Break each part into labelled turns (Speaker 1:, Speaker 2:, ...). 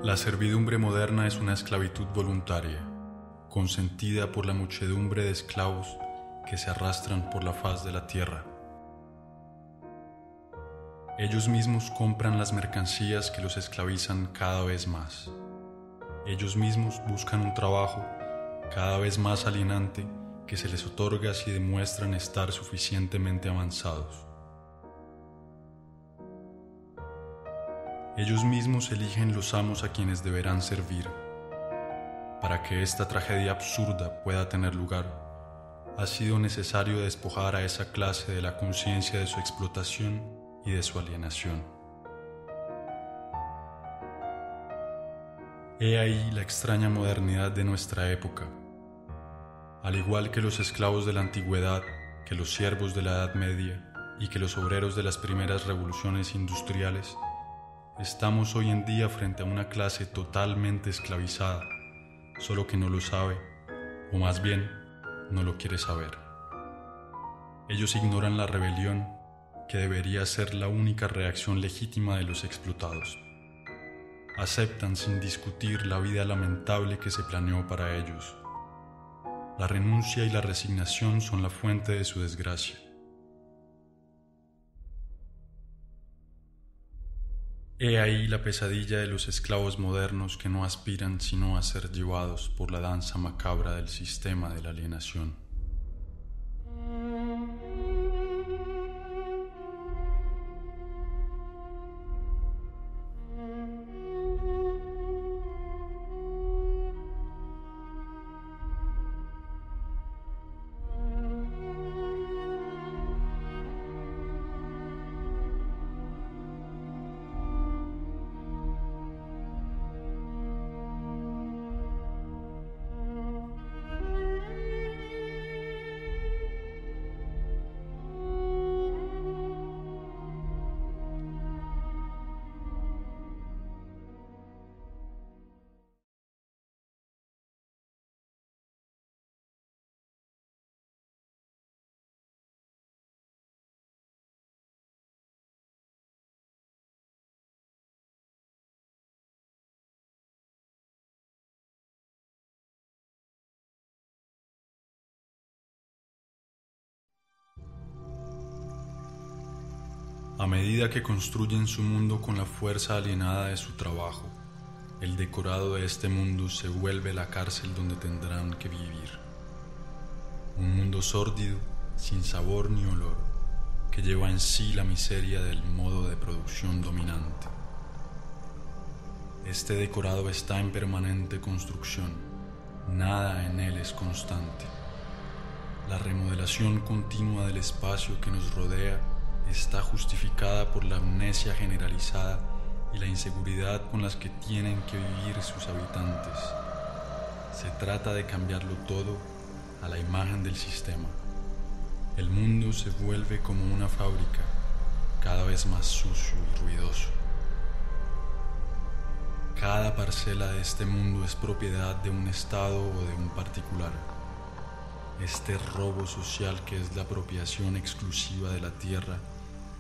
Speaker 1: La servidumbre moderna es una esclavitud voluntaria, consentida por la muchedumbre de esclavos que se arrastran por la faz de la tierra. Ellos mismos compran las mercancías que los esclavizan cada vez más. Ellos mismos buscan un trabajo cada vez más alienante que se les otorga si demuestran estar suficientemente avanzados. Ellos mismos eligen los amos a quienes deberán servir. Para que esta tragedia absurda pueda tener lugar, ha sido necesario despojar a esa clase de la conciencia de su explotación y de su alienación. He ahí la extraña modernidad de nuestra época. Al igual que los esclavos de la antigüedad, que los siervos de la Edad Media y que los obreros de las primeras revoluciones industriales, estamos hoy en día frente a una clase totalmente esclavizada, solo que no lo sabe, o más bien, no lo quiere saber. Ellos ignoran la rebelión, que debería ser la única reacción legítima de los explotados. Aceptan sin discutir la vida lamentable que se planeó para ellos. La renuncia y la resignación son la fuente de su desgracia. He ahí la pesadilla de los esclavos modernos que no aspiran sino a ser llevados por la danza macabra del sistema de la alienación. A medida que construyen su mundo con la fuerza alienada de su trabajo, el decorado de este mundo se vuelve la cárcel donde tendrán que vivir. Un mundo sórdido, sin sabor ni olor, que lleva en sí la miseria del modo de producción dominante. Este decorado está en permanente construcción, nada en él es constante. La remodelación continua del espacio que nos rodea está justificada por la amnesia generalizada y la inseguridad con las que tienen que vivir sus habitantes. Se trata de cambiarlo todo a la imagen del sistema. El mundo se vuelve como una fábrica, cada vez más sucio y ruidoso. Cada parcela de este mundo es propiedad de un Estado o de un particular. Este robo social, que es la apropiación exclusiva de la tierra,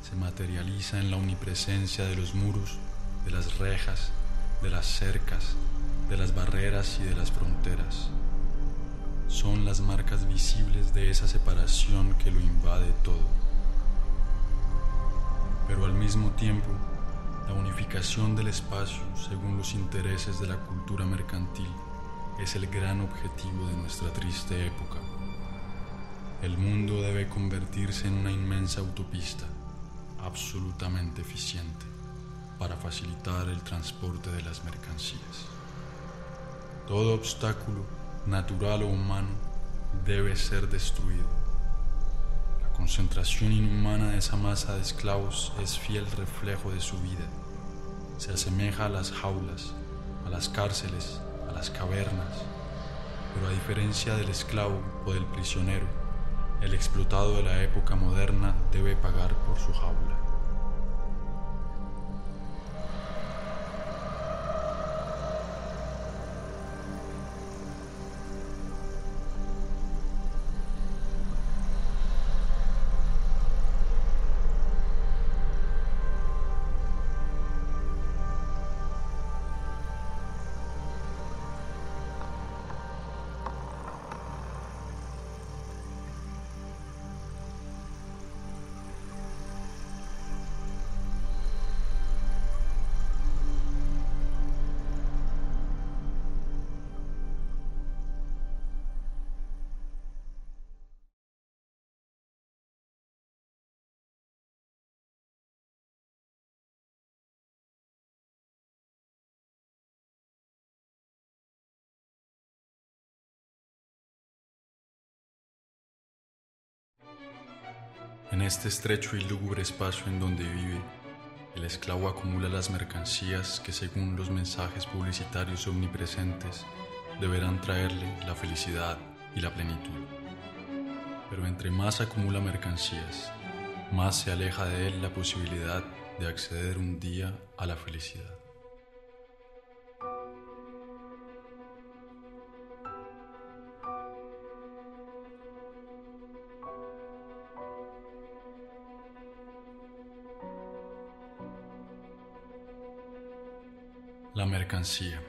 Speaker 1: se materializa en la omnipresencia de los muros, de las rejas, de las cercas, de las barreras y de las fronteras. Son las marcas visibles de esa separación que lo invade todo. Pero al mismo tiempo, la unificación del espacio según los intereses de la cultura mercantil es el gran objetivo de nuestra triste época. El mundo debe convertirse en una inmensa autopista, absolutamente eficiente, para facilitar el transporte de las mercancías. Todo obstáculo, natural o humano, debe ser destruido. La concentración inhumana de esa masa de esclavos es fiel reflejo de su vida. Se asemeja a las jaulas, a las cárceles, a las cavernas, pero a diferencia del esclavo o del prisionero, el explotado de la época moderna debe pagar por su jaula. En este estrecho y lúgubre espacio en donde vive, el esclavo acumula las mercancías que, según los mensajes publicitarios omnipresentes, deberán traerle la felicidad y la plenitud. Pero entre más acumula mercancías, más se aleja de él la posibilidad de acceder un día a la felicidad. La mercancía,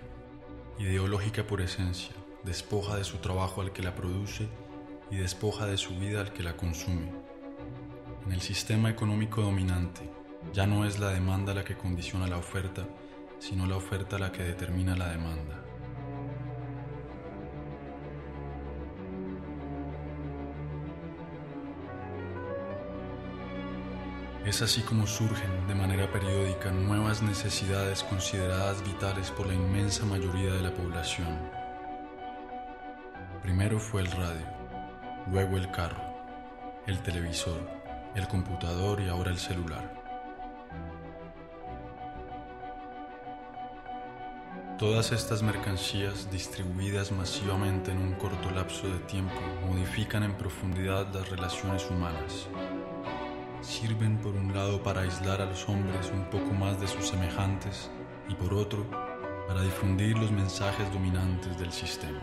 Speaker 1: ideológica por esencia, despoja de su trabajo al que la produce y despoja de su vida al que la consume. En el sistema económico dominante, ya no es la demanda la que condiciona la oferta, sino la oferta la que determina la demanda. Es así como surgen de manera periódica nuevas necesidades consideradas vitales por la inmensa mayoría de la población. Primero fue el radio, luego el carro, el televisor, el computador y ahora el celular. Todas estas mercancías, distribuidas masivamente en un corto lapso de tiempo, modifican en profundidad las relaciones humanas. Sirven por un lado para aislar a los hombres un poco más de sus semejantes y por otro para difundir los mensajes dominantes del sistema.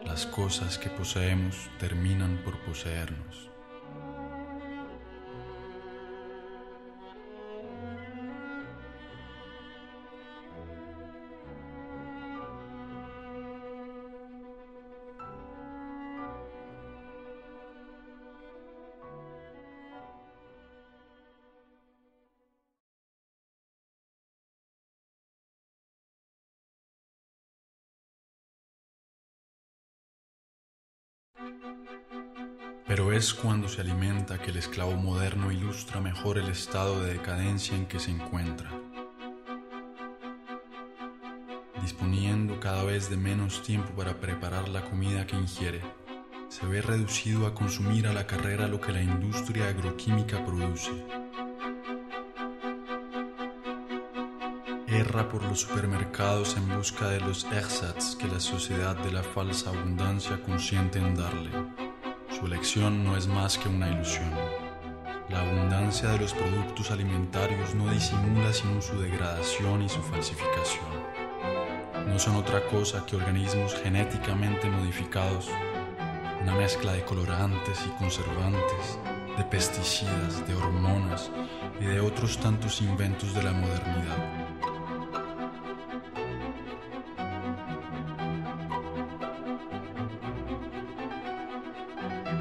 Speaker 1: Las cosas que poseemos terminan por poseernos. Pero es cuando se alimenta que el esclavo moderno ilustra mejor el estado de decadencia en que se encuentra. Disponiendo cada vez de menos tiempo para preparar la comida que ingiere, se ve reducido a consumir a la carrera lo que la industria agroquímica produce. Erra por los supermercados en busca de los ersatz que la sociedad de la falsa abundancia consiente en darle. Su elección no es más que una ilusión. La abundancia de los productos alimentarios no disimula sino su degradación y su falsificación. No son otra cosa que organismos genéticamente modificados, una mezcla de colorantes y conservantes, de pesticidas, de hormonas y de otros tantos inventos de la modernidad.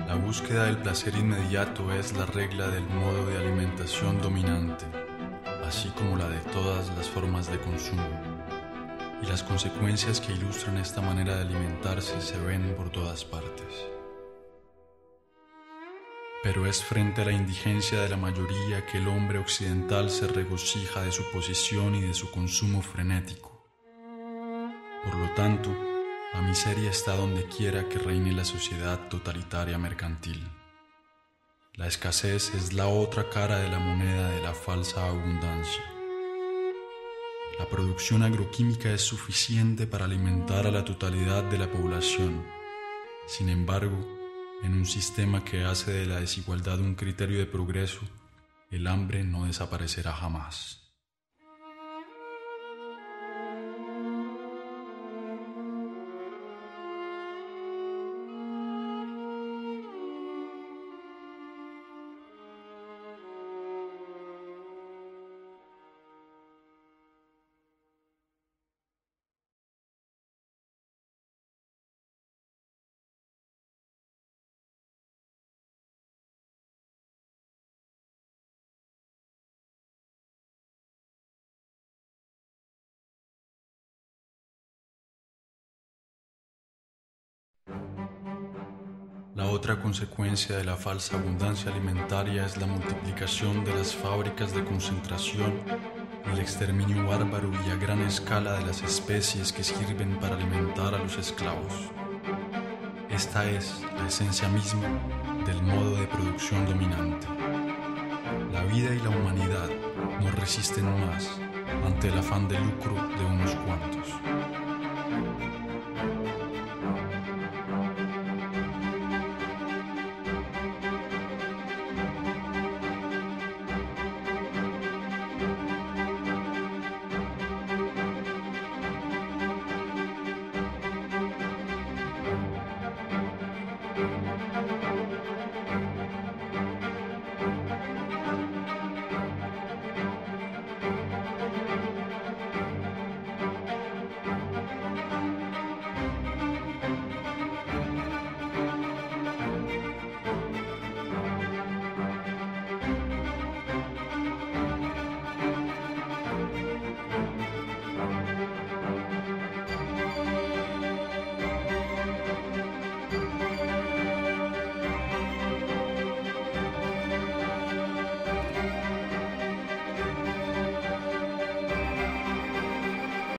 Speaker 1: La búsqueda del placer inmediato es la regla del modo de alimentación dominante, así como la de todas las formas de consumo, y las consecuencias que ilustran esta manera de alimentarse se ven por todas partes. Pero es frente a la indigencia de la mayoría que el hombre occidental se regocija de su posición y de su consumo frenético. Por lo tanto, la miseria está donde quiera que reine la sociedad totalitaria mercantil. La escasez es la otra cara de la moneda de la falsa abundancia. La producción agroquímica es suficiente para alimentar a la totalidad de la población. Sin embargo, en un sistema que hace de la desigualdad un criterio de progreso, el hambre no desaparecerá jamás. La otra consecuencia de la falsa abundancia alimentaria es la multiplicación de las fábricas de concentración y el exterminio bárbaro y a gran escala de las especies que sirven para alimentar a los esclavos. Esta es la esencia misma del modo de producción dominante. La vida y la humanidad no resisten más ante el afán de lucro de unos cuantos.